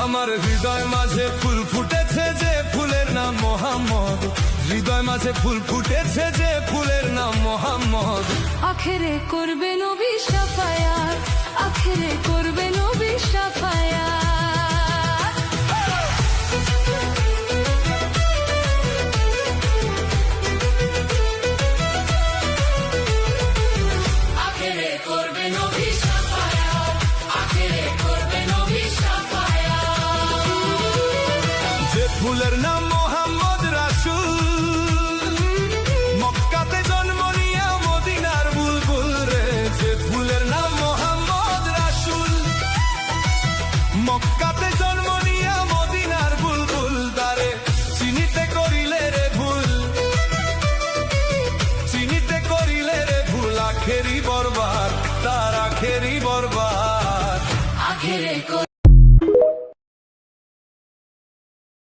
আমার হৃদয় মাঝে ফুল ফুটেছে যে ফুলের নাম মোহাম্মদ, হৃদয় মাঝে ফুল ফুটেছে যে ফুলের নাম মোহাম্মদ। আখেরে করবে নবী শাফায়াত, আখেরে করবে নবী শাফায়াত।